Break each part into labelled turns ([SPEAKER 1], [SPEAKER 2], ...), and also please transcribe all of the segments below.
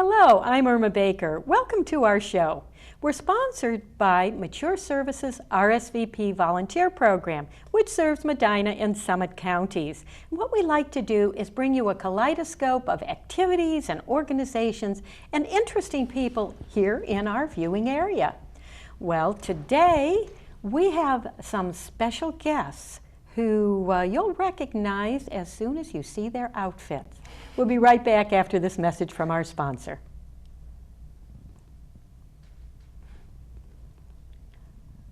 [SPEAKER 1] Hello, I'm Irma Baker. Welcome to our show. We're sponsored by Mature Services RSVP Volunteer Program, which serves Medina and Summit counties. And what we like to do is bring you a kaleidoscope of activities and organizations and interesting people here in our viewing area. Well, today we have some special guests who you'll recognize as soon as you see their outfits. We'll be right back after this message from our sponsor.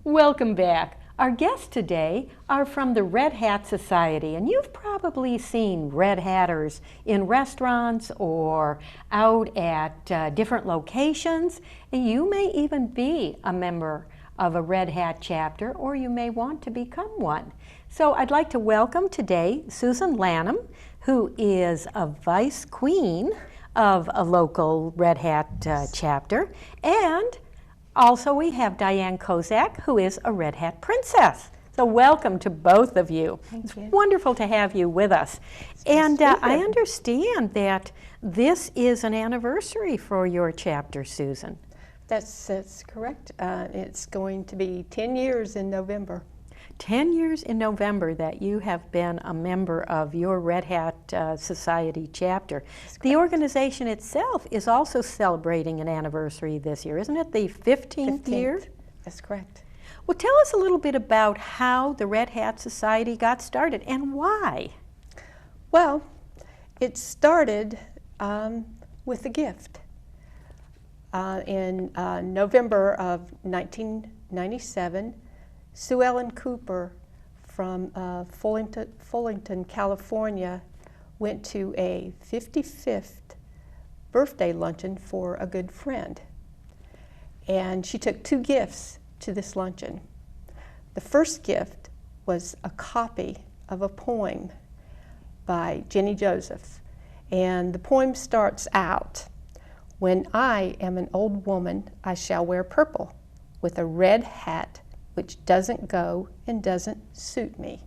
[SPEAKER 1] Welcome back. Our guests today are from the Red Hat Society, and you've probably seen Red Hatters in restaurants or out at different locations, and you may even be a member of a Red Hat chapter, or you may want to become one. So I'd like to welcome today Susan Lanham, who is a vice queen of a local Red Hat chapter, and also we have Diane Kozak, who is a Red Hat princess. So welcome to both of you.
[SPEAKER 2] Thank you.
[SPEAKER 1] It's wonderful to have you with us. And I understand that this is an anniversary for your chapter, Susan.
[SPEAKER 2] That's correct. It's going to be 10 years in November.
[SPEAKER 1] 10 years in November that you have been a member of your Red Hat Society chapter. The organization itself is also celebrating an anniversary this year, isn't it? The 15th year?
[SPEAKER 2] That's correct.
[SPEAKER 1] Well, tell us a little bit about how the Red Hat Society got started and why.
[SPEAKER 2] Well, it started with a gift. In November of 1997, Sue Ellen Cooper from Fullerton, California, went to a 55th birthday luncheon for a good friend. And she took two gifts to this luncheon. The first gift was a copy of a poem by Jenny Joseph. And the poem starts out, "When I am an old woman, I shall wear purple with a red hat which doesn't go and doesn't suit me."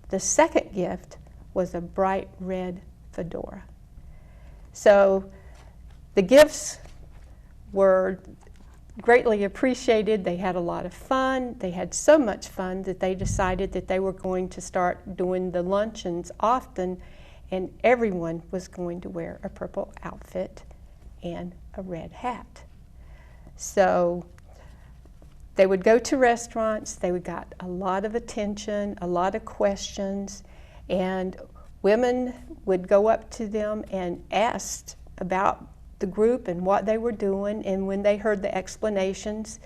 [SPEAKER 2] The second gift was a bright red fedora. So the gifts were greatly appreciated. They had a lot of fun. They had so much fun that they decided that they were going to start doing the luncheons often, and everyone was going to wear a purple outfit and a red hat. So they would go to restaurants, they would get a lot of attention, a lot of questions, and women would go up to them and ask about the group and what they were doing, and when they heard the explanations,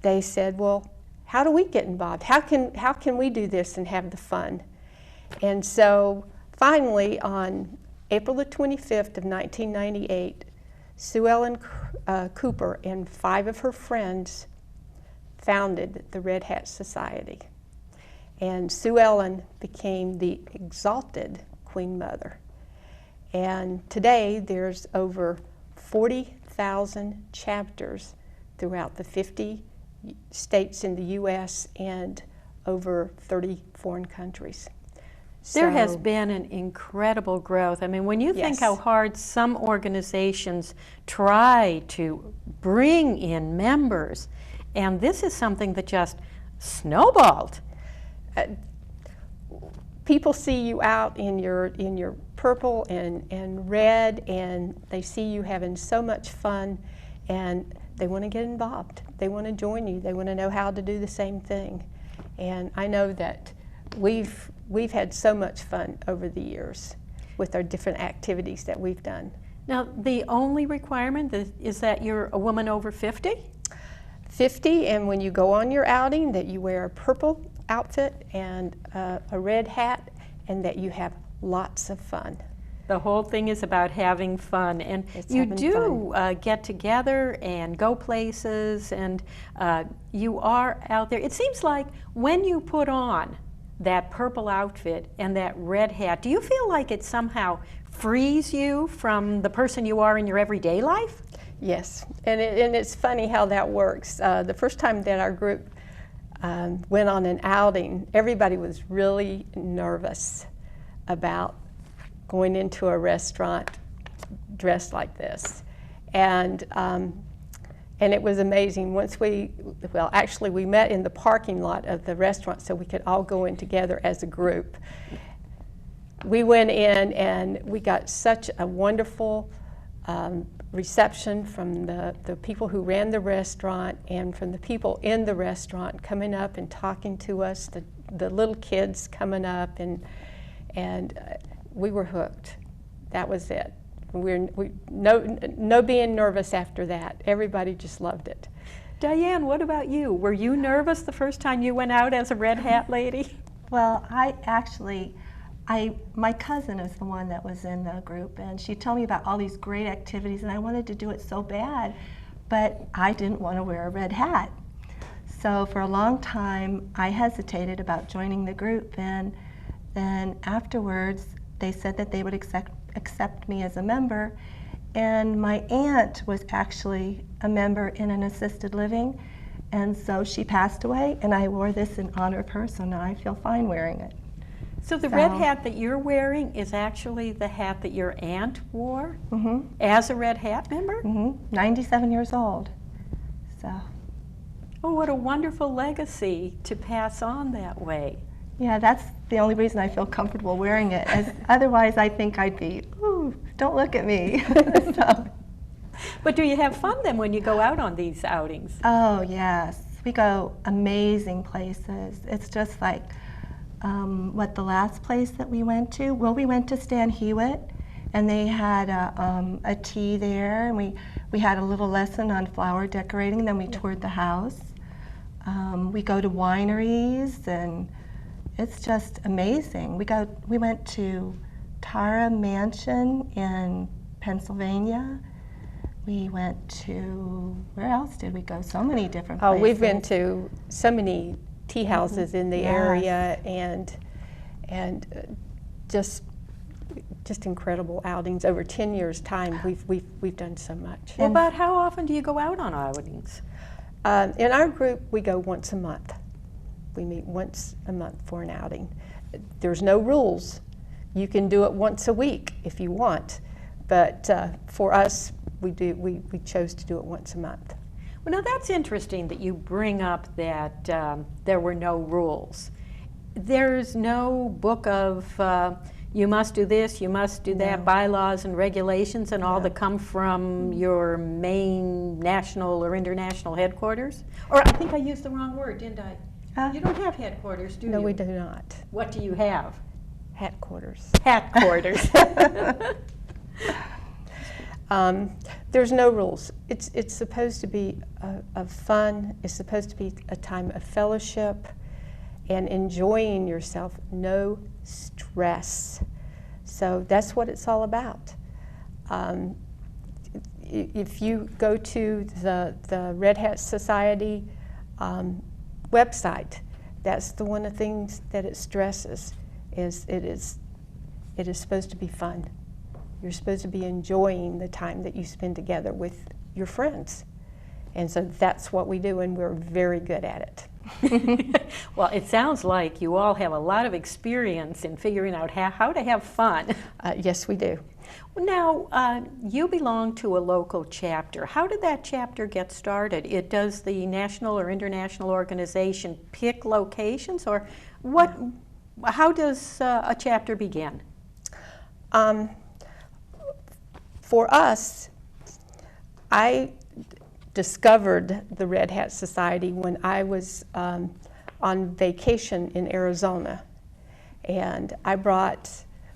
[SPEAKER 2] they said, well, how do we get involved? How can we do this and have the fun? And so finally, on April the 25th of 1998, Sue Ellen Cooper and 5 of her friends founded the Red Hat Society. And Sue Ellen became the exalted Queen Mother. And today there's over 40,000 chapters throughout the 50 states in the U.S. and over 30 foreign countries.
[SPEAKER 1] There has been an incredible growth. I mean, when you think how hard some organizations try to bring in members, and this is something that just snowballed. People see you out in your purple and red, and they see you having so much fun, and they want to get involved. They want to join you. They want to know how to do the same thing. And I know that we've had so much fun over the years with our different activities that we've done. Now, the only requirement is that you're a woman over 50?
[SPEAKER 2] 50, and when you go on your outing, that you wear a purple outfit and a red hat, and that you have lots of fun.
[SPEAKER 1] The whole thing is about having fun, and you do get together and go places, and you are out there. It seems like when you put on that purple outfit and that red hat, do you feel like it somehow frees you from the person you are in your everyday life?
[SPEAKER 2] Yes, and it's funny how that works. The first time that our group went on an outing, everybody was really nervous about going into a restaurant dressed like this. And it was amazing. Once actually we met in the parking lot of the restaurant so we could all go in together as a group. We went in and we got such a wonderful reception from the people who ran the restaurant and from the people in the restaurant coming up and talking to us, the little kids coming up, and we were hooked. That was it. No being nervous after that. Everybody just loved it.
[SPEAKER 1] Diane, what about you? Were you nervous the first time you went out as a Red Hat lady?
[SPEAKER 3] Well, my cousin is the one that was in the group, and she told me about all these great activities, and I wanted to do it so bad, but I didn't want to wear a red hat. So for a long time, I hesitated about joining the group, and then afterwards, they said that they would accept me as a member, and my aunt was actually a member in an assisted living, and so she passed away, and I wore this in honor of her, so now I feel fine wearing it.
[SPEAKER 1] So the red hat that you're wearing is actually the hat that your aunt wore as a Red Hat member?
[SPEAKER 3] 97 years old. So.
[SPEAKER 1] Oh, what a wonderful legacy to pass on that way.
[SPEAKER 3] Yeah, that's the only reason I feel comfortable wearing it. Otherwise, I think I'd be, ooh, don't look at me. So.
[SPEAKER 1] But do you have fun then when you go out on these outings?
[SPEAKER 3] Oh, yes. We go amazing places. It's just like the last place that we went to? Well, we went to Stan Hewitt, and they had a tea there, and we had a little lesson on flower decorating, and then we toured the house. We go to wineries, and it's just amazing. We went to Tara Mansion in Pennsylvania. We went to, where else did we go? So many different places.
[SPEAKER 2] Oh, we've been to so many tea houses in the area, and just incredible outings. Over 10 years' time, we've done so much.
[SPEAKER 1] Well, about how often do you go out on outings?
[SPEAKER 2] In our group, we go once a month. We meet once a month for an outing. There's no rules. You can do it once a week if you want, but for us, we chose to do it once a month.
[SPEAKER 1] Well, now that's interesting that you bring up that there were no rules. There's no book of you must do this, you must do that, bylaws and regulations and all that come from your main national or international headquarters? Or I think I used the wrong word, didn't I? You don't have headquarters, do you?
[SPEAKER 2] No, we do not.
[SPEAKER 1] What do you have?
[SPEAKER 2] Headquarters.
[SPEAKER 1] Headquarters.
[SPEAKER 2] There's no rules. It's supposed to be a fun. It's supposed to be a time of fellowship and enjoying yourself. No stress. So that's what it's all about. If you go to the Red Hat Society website, that's the one of the things that it stresses. It is supposed to be fun. You're supposed to be enjoying the time that you spend together with your friends. And so that's what we do, and we're very good at it.
[SPEAKER 1] Well, it sounds like you all have a lot of experience in figuring out how to have fun.
[SPEAKER 2] Yes, we do.
[SPEAKER 1] Now, you belong to a local chapter. How did that chapter get started? Does the national or international organization pick locations, or what? How does a chapter begin?
[SPEAKER 2] For us, I discovered the Red Hat Society when I was on vacation in Arizona, and I brought,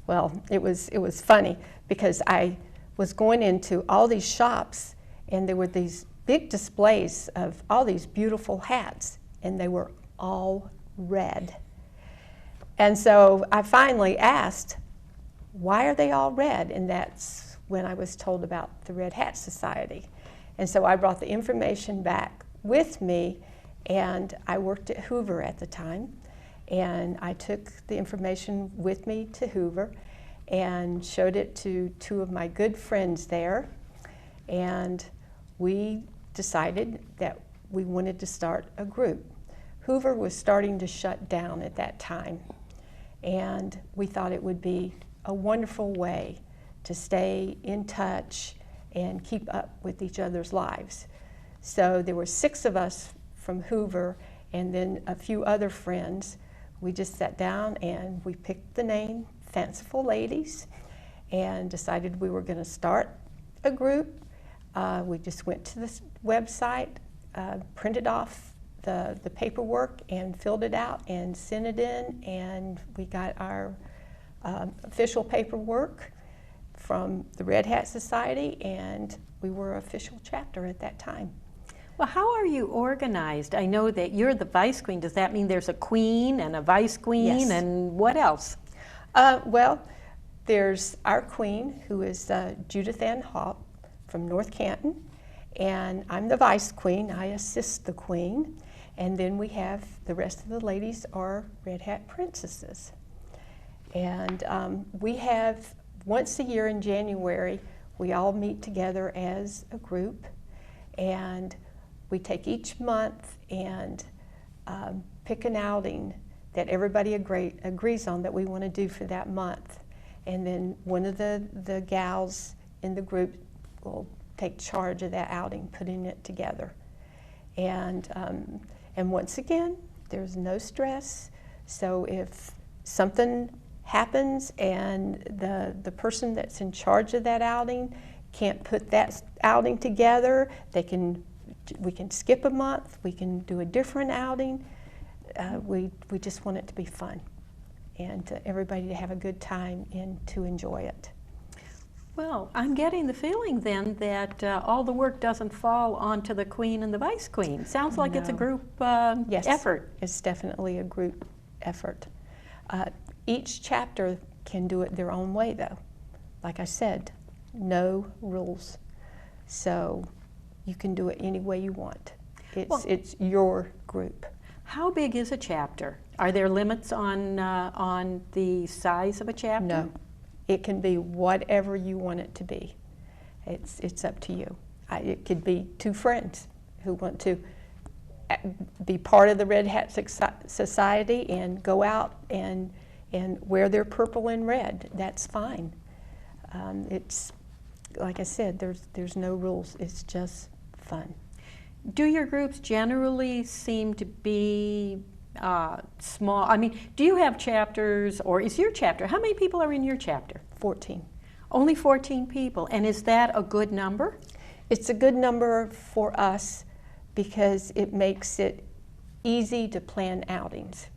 [SPEAKER 2] well, it was funny because I was going into all these shops, and there were these big displays of all these beautiful hats, and they were all red. And so I finally asked, why are they all red? And that's when I was told about the Red Hat Society. And so I brought the information back with me, and I worked at Hoover at the time, and I took the information with me to Hoover and showed it to two of my good friends there, and we decided that we wanted to start a group. Hoover was starting to shut down at that time, and we thought it would be a wonderful way to stay in touch and keep up with each other's lives. So there were 6 of us from Hoover and then a few other friends. We just sat down and we picked the name Fanciful Ladies and decided we were going to start a group. We just went to this website, printed off the paperwork and filled it out and sent it in, and we got our official paperwork from the Red Hat Society, and we were an official chapter at that time.
[SPEAKER 1] Well, how are you organized? I know that you're the vice queen. Does that mean there's a queen and a vice queen?
[SPEAKER 2] Yes.
[SPEAKER 1] And what else?
[SPEAKER 2] Well, there's our queen, who is Judith Ann Hawk from North Canton, and I'm the vice queen. I assist the queen. And then we have the rest of the ladies are Red Hat princesses. And we have, once a year in January, we all meet together as a group, and we take each month and pick an outing that everybody agrees on that we want to do for that month. And then one of the gals in the group will take charge of that outing, putting it together. And once again, there's no stress. So if something happens and the person that's in charge of that outing can't put that outing together, we can skip a month, we can do a different outing. We just want it to be fun and everybody to have a good time and to enjoy it.
[SPEAKER 1] Well, I'm getting the feeling then that all the work doesn't fall onto the queen and the vice queen. Sounds like it's a
[SPEAKER 2] No.
[SPEAKER 1] group
[SPEAKER 2] Yes,
[SPEAKER 1] effort.
[SPEAKER 2] it's definitely a group effort. Each chapter can do it their own way, though. Like I said, no rules. So you can do it any way you want. It's your group.
[SPEAKER 1] How big is a chapter? Are there limits on the size of a chapter?
[SPEAKER 2] No, it can be whatever you want it to be. It's up to you. It could be 2 friends who want to be part of the Red Hat Society and go out and wear their purple and red. That's fine. It's like I said, there's no rules. It's just fun.
[SPEAKER 1] Do your groups generally seem to be small? I mean, do you have chapters, or is your chapter, how many people are in your chapter?
[SPEAKER 2] 14.
[SPEAKER 1] Only 14 people, and is that a good number?
[SPEAKER 2] It's a good number for us because it makes it easy to plan outings.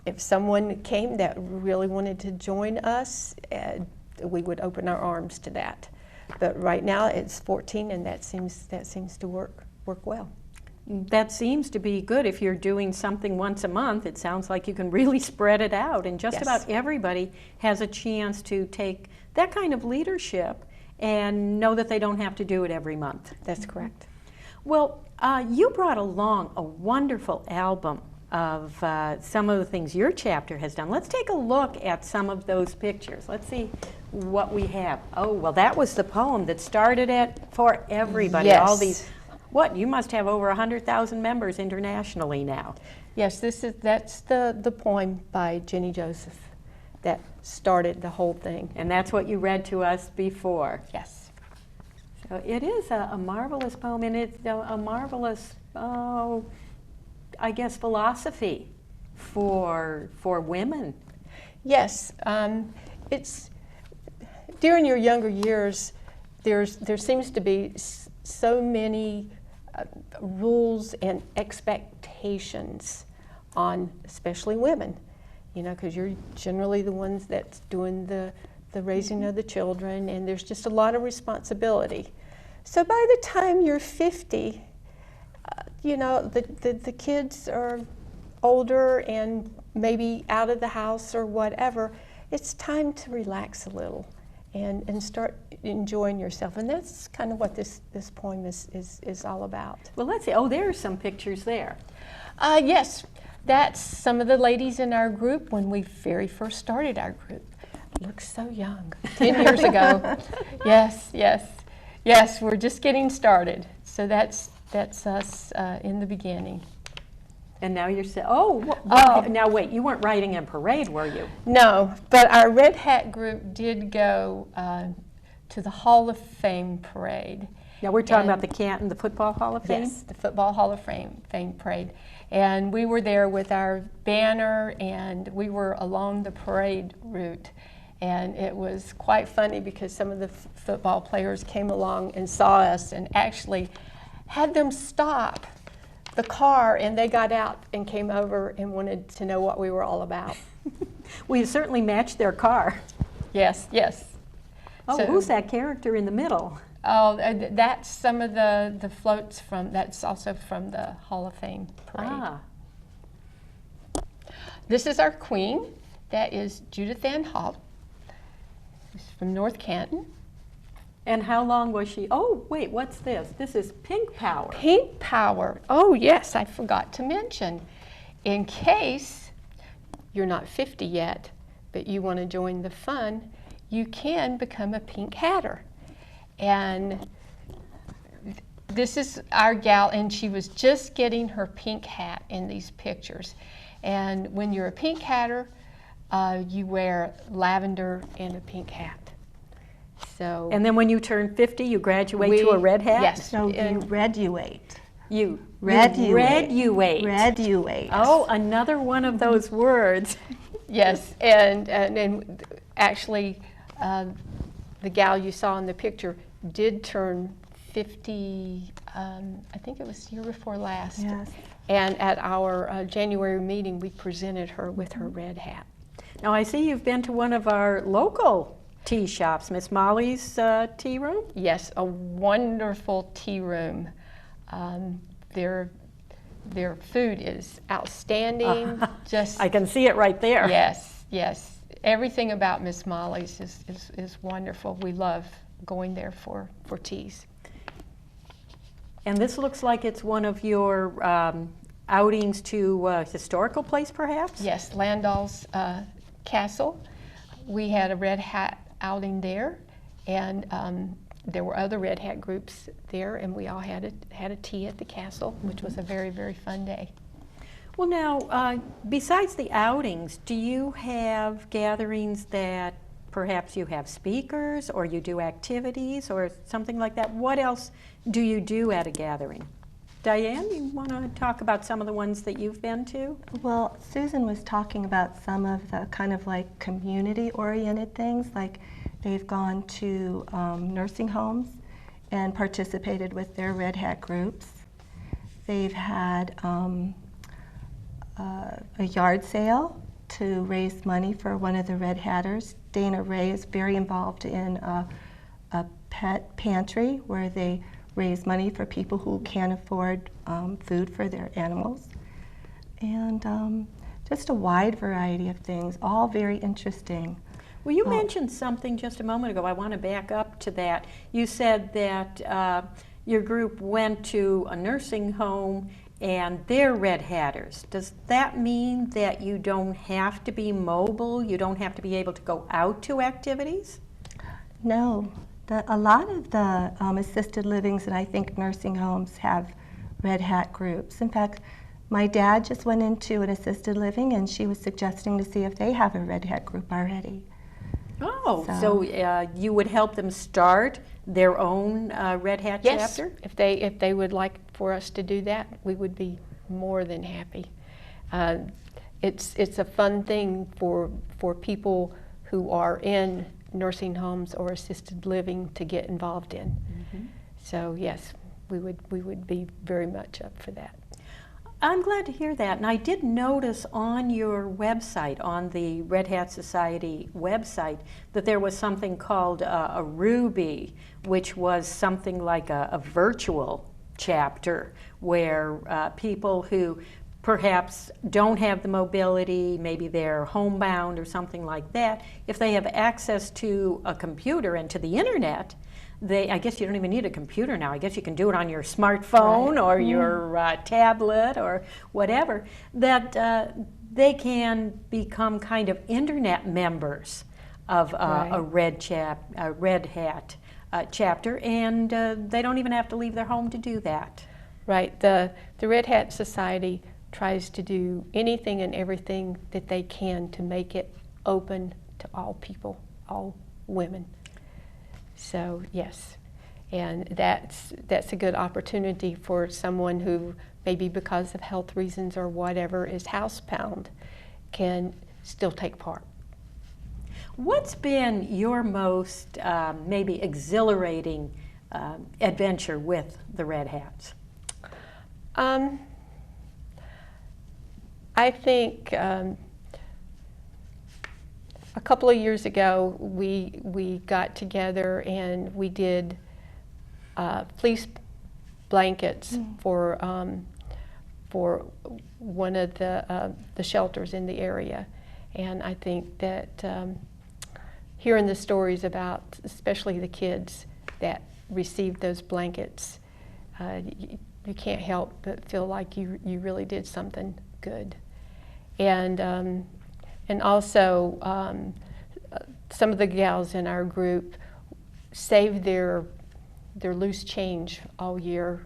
[SPEAKER 2] If someone came that really wanted to join us, we would open our arms to that. But right now it's 14, and that seems to work well.
[SPEAKER 1] That seems to be good. If you're doing something once a month, it sounds like you can really spread it out, and just
[SPEAKER 2] Yes.
[SPEAKER 1] about everybody has a chance to take that kind of leadership and know that they don't have to do it every month.
[SPEAKER 2] That's correct.
[SPEAKER 1] Well, you brought along a wonderful album of some of the things your chapter has done. Let's take a look at some of those pictures. Let's see what we have. Oh, well, that was the poem that started it for everybody.
[SPEAKER 2] Yes.
[SPEAKER 1] All these, what, you must have over 100,000 members internationally now.
[SPEAKER 2] Yes, that's the poem by Jenny Joseph that started the whole thing.
[SPEAKER 1] And that's what you read to us before.
[SPEAKER 2] Yes.
[SPEAKER 1] So it is a marvelous poem, and it's a marvelous, I guess, philosophy for women.
[SPEAKER 2] Yes, it's during your younger years. There seems to be so many rules and expectations on, especially women. You know, because you're generally the ones that's doing the raising of the children, and there's just a lot of responsibility. So by the time you're 50, you know, the kids are older and maybe out of the house or whatever. It's time to relax a little and start enjoying yourself. And that's kind of what this poem is all about.
[SPEAKER 1] Well, let's see. Oh, there are some pictures there.
[SPEAKER 2] Yes, that's some of the ladies in our group when we very first started our group. Looks so young, 10 years ago. Yes, we're just getting started. So that's us in the beginning.
[SPEAKER 1] And now you're saying, now wait, you weren't riding in a parade, were you?
[SPEAKER 2] No, but our Red Hat group did go to the Hall of Fame parade.
[SPEAKER 1] Now we're talking
[SPEAKER 2] And-
[SPEAKER 1] about the Canton, the Football Hall of Fame?
[SPEAKER 2] Yes, the Football Hall of Fame parade. And we were there with our banner, and we were along the parade route. And it was quite funny because some of the football players came along and saw us and actually had them stop the car, and they got out and came over and wanted to know what we were all about.
[SPEAKER 1] Well, you certainly matched their car.
[SPEAKER 2] Yes, yes.
[SPEAKER 1] Oh,
[SPEAKER 2] So-
[SPEAKER 1] who's that character in the middle?
[SPEAKER 2] Oh, that's some of the floats that's also from the Hall of Fame parade.
[SPEAKER 1] Ah,
[SPEAKER 2] This is our queen. That is Judith Ann Hall. She's from North Canton.
[SPEAKER 1] and how long was she? Oh, wait, what's this? This is Pink Power.
[SPEAKER 2] Pink Power. Oh, yes, I forgot to mention. In case you're not 50 yet, but you want to join the fun, you can become a Pink Hatter. And this is our gal, and she was just getting her pink hat in these pictures. And when you're a Pink Hatter, you wear lavender and a pink hat. So
[SPEAKER 1] And then when you turn 50, you graduate to a red hat?
[SPEAKER 2] Yes.
[SPEAKER 3] So you
[SPEAKER 2] And-
[SPEAKER 3] reduate.
[SPEAKER 1] You
[SPEAKER 3] Reduate.
[SPEAKER 1] reduate.
[SPEAKER 3] Reduate.
[SPEAKER 1] Oh, another one of those words.
[SPEAKER 2] Yes, and actually, the gal you saw in the picture did turn 50, I think it was the year before last.
[SPEAKER 3] Yes.
[SPEAKER 2] And at our January meeting, we presented her with her red hat.
[SPEAKER 1] Now, I see you've been to one of our local tea shops, Miss Molly's Tea Room.
[SPEAKER 2] Yes, a wonderful tea room. Their food is outstanding. Just
[SPEAKER 1] I can see it right there.
[SPEAKER 2] yes, yes. Everything about Miss Molly's is wonderful. We love going there for teas.
[SPEAKER 1] And this looks like it's one of your outings to a historical place, perhaps?
[SPEAKER 2] Yes, Landau's Castle. We had a Red Hat outing there, and there were other Red Hat groups there, and we all had a tea at the castle, which was a very, very fun day.
[SPEAKER 1] Well, now, besides the outings, do you have gatherings that perhaps you have speakers or you do activities or something like that? What else do you do at a gathering? Diane, you want to talk about some of the ones that you've been to?
[SPEAKER 3] Well, Susan was talking about some of the kind of like community-oriented things, like they've gone to nursing homes and participated with their Red Hat groups. They've had a yard sale to raise money for one of the Red Hatters. Dana Ray is very involved in a pet pantry where they raise money for people who can't afford food for their animals. And just a wide variety of things, all very interesting.
[SPEAKER 1] Well, you mentioned something just a moment ago. I want to back up to that. You said that your group went to a nursing home and they're Red Hatters. Does that mean that you don't have to be mobile? You don't have to be able to go out to activities?
[SPEAKER 3] No. A lot of the assisted livings and I think nursing homes have Red Hat groups. In fact, my dad just went into an assisted living and she was suggesting to see if they have a Red Hat group already.
[SPEAKER 1] Oh, so you would help them start their own Red Hat
[SPEAKER 2] Yes,
[SPEAKER 1] chapter?
[SPEAKER 2] if they would like for us to do that, we would be more than happy. It's a fun thing for people who are in nursing homes or assisted living to get involved in.
[SPEAKER 1] Mm-hmm.
[SPEAKER 2] So yes, we would be very much up for that.
[SPEAKER 1] I'm glad to hear that. And I did notice on your website, on the Red Hat Society website, that there was something called a Ruby, which was something like a virtual chapter where people who perhaps don't have the mobility, maybe they're homebound or something like that, if they have access to a computer and to the internet, I guess you don't even need a computer now. I guess you can do it on your smartphone or your tablet or whatever, that they can become kind of internet members of a Red Hat chapter, and they don't even have to leave their home to do that.
[SPEAKER 2] Right. The Red Hat Society tries to do anything and everything that they can to make it open to all people, all women. So yes, and that's a good opportunity for someone who maybe because of health reasons or whatever is housebound can still take part.
[SPEAKER 1] What's been your most maybe exhilarating adventure with the Red Hats?
[SPEAKER 2] I think a couple of years ago we got together and we did fleece blankets for one of the shelters in the area, and I think that hearing the stories about especially the kids that received those blankets, you can't help but feel like you really did something good. And also some of the gals in our group saved their loose change all year,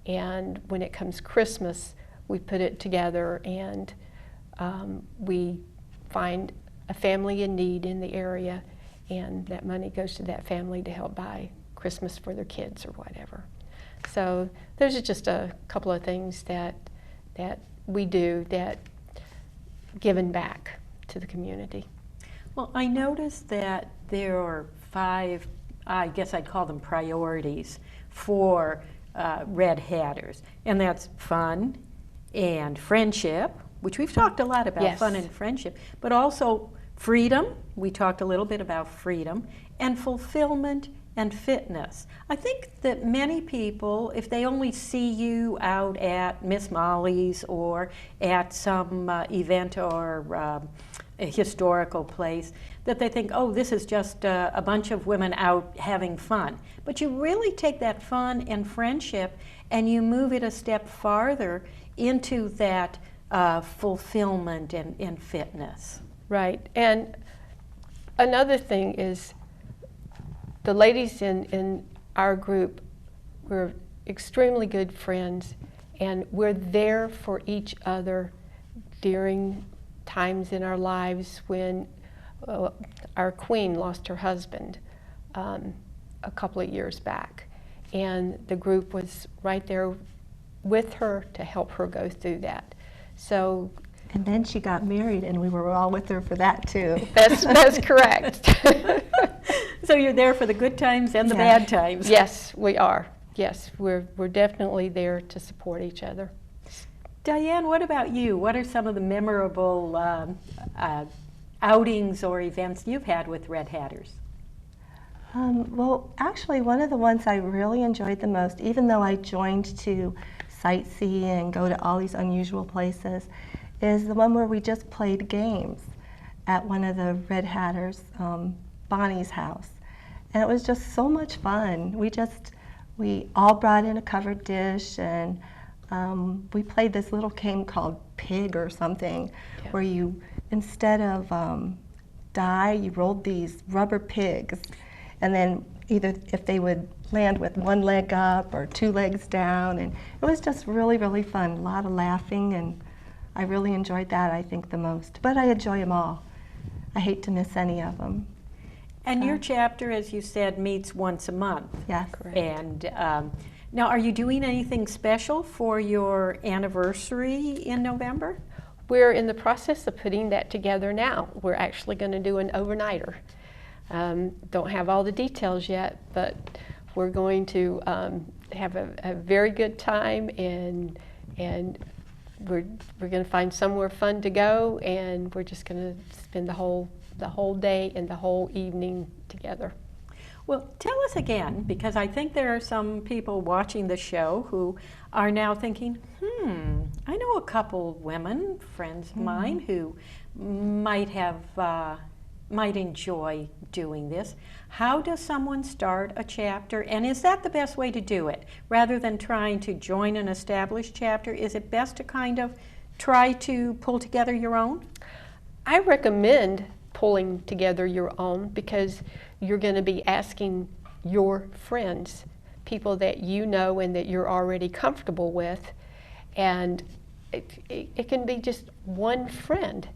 [SPEAKER 2] and when it comes Christmas we put it together and we find a family in need in the area, and that money goes to that family to help buy Christmas for their kids or whatever. So those are just a couple of things that we do that giving back to the community.
[SPEAKER 1] Well, I noticed that there are 5, I guess I'd call them priorities for Red Hatters, and that's fun and friendship, which we've talked a lot about. Yes. Fun and friendship, but also freedom, we talked a little bit about freedom, and fulfillment and fitness. I think that many people, if they only see you out at Miss Molly's or at some event or a historical place, that they think, oh, this is just a bunch of women out having fun. But you really take that fun and friendship and you move it a step farther into that fulfillment and fitness.
[SPEAKER 2] Right, and another thing is the ladies in our group, we're extremely good friends, and we're there for each other during times in our lives when our queen lost her husband a couple of years back, and the group was right there with her to help her go through that. So.
[SPEAKER 3] And then she got married, and we were all with her for that too.
[SPEAKER 2] That's correct.
[SPEAKER 1] So you're there for the good times and the bad times.
[SPEAKER 2] Yes, we are. Yes, we're definitely there to support each other.
[SPEAKER 1] Diane, what about you? What are some of the memorable outings or events you've had with Red Hatters?
[SPEAKER 3] Well, actually, one of the ones I really enjoyed the most, even though I joined to sightsee and go to all these unusual places, is the one where we just played games at one of the Red Hatters, Bonnie's house. And it was just so much fun. We all brought in a covered dish, and we played this little game called Pig or something, where you, instead of die, you rolled these rubber pigs. And then either if they would land with one leg up or 2 legs down. And it was just really, really fun. A lot of laughing, and I really enjoyed that, I think, the most. But I enjoy them all. I hate to miss any of them.
[SPEAKER 1] And your chapter, as you said, meets once a month.
[SPEAKER 3] Yes.
[SPEAKER 1] Correct. And now, are you doing anything special for your anniversary in November?
[SPEAKER 2] We're in the process of putting that together now. We're actually going to do an overnighter. Don't have all the details yet, but we're going to have a very good time, and we're going to find somewhere fun to go, and we're just going to spend the whole day and the whole evening together.
[SPEAKER 1] Well, tell us again, because I think there are some people watching the show who are now thinking, I know a couple women, friends of mine, who might enjoy doing this. How does someone start a chapter, and is that the best way to do it? Rather than trying to join an established chapter, is it best to kind of try to pull together your own?
[SPEAKER 2] I recommend pulling together your own, because you're going to be asking your friends, people that you know and that you're already comfortable with, and it can be just one friend.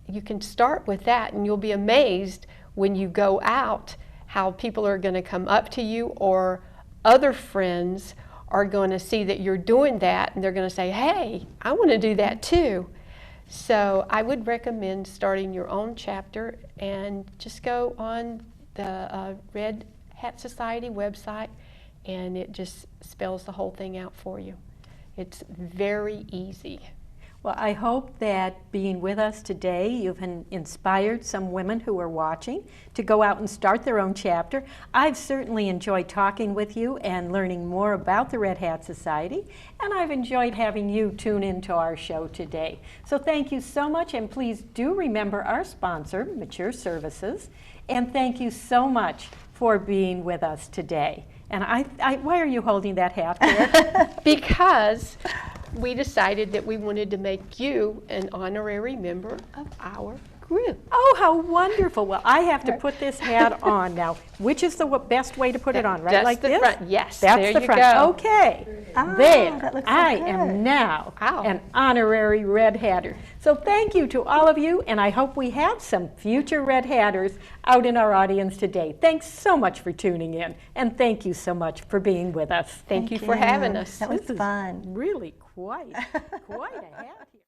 [SPEAKER 2] You can start with that, and you'll be amazed when you go out how people are going to come up to you, or other friends are going to see that you're doing that and they're going to say, hey, I want to do that too. So I would recommend starting your own chapter, and just go on the Red Hat Society website, and it just spells the whole thing out for you. It's very easy.
[SPEAKER 1] Well, I hope that being with us today, you've inspired some women who are watching to go out and start their own chapter. I've certainly enjoyed talking with you and learning more about the Red Hat Society, and I've enjoyed having you tune into our show today. So thank you so much, and please do remember our sponsor, Mature Services, and thank you so much for being with us today. And why are you holding that hat there?
[SPEAKER 2] Because we decided that we wanted to make you an honorary member of our group.
[SPEAKER 1] Oh, how wonderful. Well, I have to put this hat on now. Which is the best way to put it on, right?
[SPEAKER 2] Just
[SPEAKER 1] like
[SPEAKER 2] the
[SPEAKER 1] this?
[SPEAKER 2] front. Yes,
[SPEAKER 1] That's
[SPEAKER 2] there
[SPEAKER 1] the
[SPEAKER 2] you
[SPEAKER 1] front.
[SPEAKER 2] go.
[SPEAKER 1] Okay.
[SPEAKER 3] Ah,
[SPEAKER 1] There.
[SPEAKER 3] that looks so
[SPEAKER 1] I
[SPEAKER 3] good.
[SPEAKER 1] am now
[SPEAKER 2] Wow.
[SPEAKER 1] an honorary Red Hatter. So thank you to all of you, and I hope we have some future Red Hatters out in our audience today. Thanks so much for tuning in, and thank you so much for being with us.
[SPEAKER 2] Thank you for having us.
[SPEAKER 3] That was
[SPEAKER 1] This is
[SPEAKER 3] fun.
[SPEAKER 1] really quite a hat here.